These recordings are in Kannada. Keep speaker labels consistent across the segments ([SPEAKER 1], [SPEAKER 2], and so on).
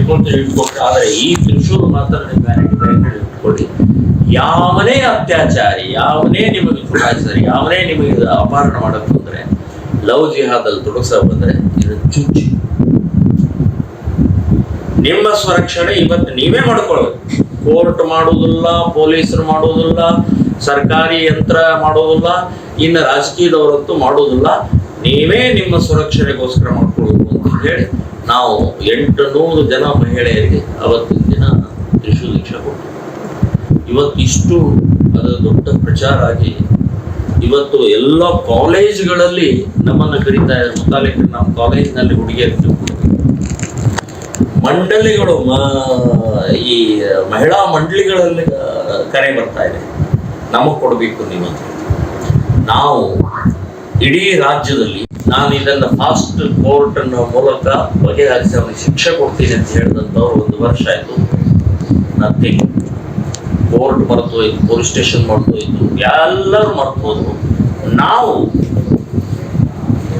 [SPEAKER 1] ಇಟ್ಕೊಳ್ತೀವಿ ಇಟ್ಕೊಳ್ತೀವಿ, ಆದರೆ ಈ ತ್ರಿಶೂಲ್ ಮಾತ್ರ ನಿಮ್ಮ ವ್ಯಾನಿಟಿ ಬ್ಯಾಗ್ ಇಟ್ಕೊಳ್ಳಿ. ಯಾವನೇ ಅತ್ಯಾಚಾರಿ, ಯಾವನೇ ನಿಮಗೆ ಚುನಾಯಿಸಿದ್ರೆ, ಯಾವನೇ ನಿಮಗೆ ಅಪಹರಣ ಮಾಡಕ್ ಬಂದ್ರೆ, ಲವ್ ಜಿಹಾದಲ್ಲಿ ತೊಡಗಿಸ ಬಂದ್ರೆ ಇದು ಚುಚ್ಚಿ. ನಿಮ್ಮ ಸ್ವರಕ್ಷಣೆ ಇವತ್ತು ನೀವೇ ಮಾಡ್ಕೊಳ್ಬೇಕು. ಕೋರ್ಟ್ ಮಾಡುವುದಿಲ್ಲ, ಪೊಲೀಸರು ಮಾಡುವುದಿಲ್ಲ, ಸರ್ಕಾರಿ ಯಂತ್ರ ಮಾಡುವುದಿಲ್ಲ, ಇನ್ನು ರಾಜಕೀಯದವರಂತೂ ಮಾಡುವುದಿಲ್ಲ. ನೀವೇ ನಿಮ್ಮ ಸುರಕ್ಷಣೆಗೋಸ್ಕರ ಮಾಡ್ಕೊಳ್ಬೇಕು ಅಂತ ಹೇಳಿ ನಾವು 800 ಜನ ಮಹಿಳೆಯರಿಗೆ ಅವತ್ತಿನ ದಿನ ತ್ರಿಶೂಲ್ ದೀಕ್ಷಾ ಕೊಟ್ಟು, ಇವತ್ತಿಷ್ಟು ಅದು ದೊಡ್ಡ ಪ್ರಚಾರ ಆಗಿ ಇವತ್ತು ಎಲ್ಲ ಕಾಲೇಜ್ಗಳಲ್ಲಿ ನಮ್ಮನ್ನು ಕರೀತಾ ಇದ್ದಾರೆ. ಮುತಾಲಿಕ್ ನಮ್ಮ ಕಾಲೇಜಿನಲ್ಲಿ ಹುಡುಗಿಯರು ಮಂಡಳಿಗಳು, ಈ ಮಹಿಳಾ ಮಂಡಳಿಗಳಲ್ಲಿ ಕರೆ ಬರ್ತಾ ಇದೆ, ನಮಗ್ ಕೊಡಬೇಕು ನೀವು. ನಾವು ಇಡೀ ರಾಜ್ಯದಲ್ಲಿ ನಾನು ಇದನ್ನ ಫಾಸ್ಟ್ ಕೋರ್ಟ್ ಅನ್ನೋ ಮೂಲಕ ಬಗೆಹರಿಸಿ ಅವನಿಗೆ ಶಿಕ್ಷೆ ಕೊಡ್ತೀನಿ ಅಂತ ಹೇಳಿದಂಥವ್ರು 1 ವರ್ಷ ಆಯ್ತು. ನಥಿಂಗ್. ಕೋರ್ಟ್ ಮರೆತು ಹೋಯ್ತು, ಪೊಲೀಸ್ ಸ್ಟೇಷನ್ ಮರೆತು ಹೋಯ್ತು, ಎಲ್ಲರೂ ಮರೆತು ಹೋದ್ರು. ನಾವು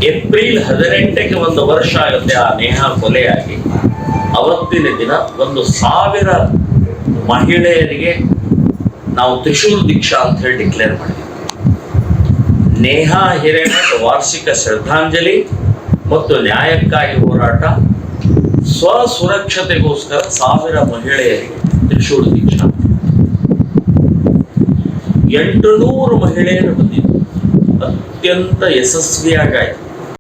[SPEAKER 1] ಏಪ್ರಿಲ್ 18ಕ್ಕೆ 1 ವರ್ಷ ಆಗುತ್ತೆ ಆ ನೇಹಾ ಕೊಲೆಯಾಗಿ. ಅವತ್ತಿನ ದಿನ 1,000 ಮಹಿಳೆಯರಿಗೆ ನಾವು ತ್ರಿಶೂಲ್ ದೀಕ್ಷಾ ಅಂತ ಹೇಳಿ ಡಿಕ್ಲೇರ್ ಮಾಡಿದ್ವಿ. ನೇಹಾ ಹಿರೇಮಠ್ ವಾರ್ಷಿಕ ಶ್ರದ್ಧಾಂಜಲಿ ಮತ್ತು ನ್ಯಾಯಕ್ಕಾಗಿ ಹೋರಾಟ, ಸ್ವಸುರಕ್ಷತೆಗೋಸ್ಕರ 1000 ಮಹಿಳೆಯರಿಗೆ ತ್ರಿಶೂಲ್ ದೀಕ್ಷಾ. 800 ಮಹಿಳೆಯರು ಬಂದಿದ್ದು ಅತ್ಯಂತ ಯಶಸ್ವಿಯಾಗಾಯಿತು.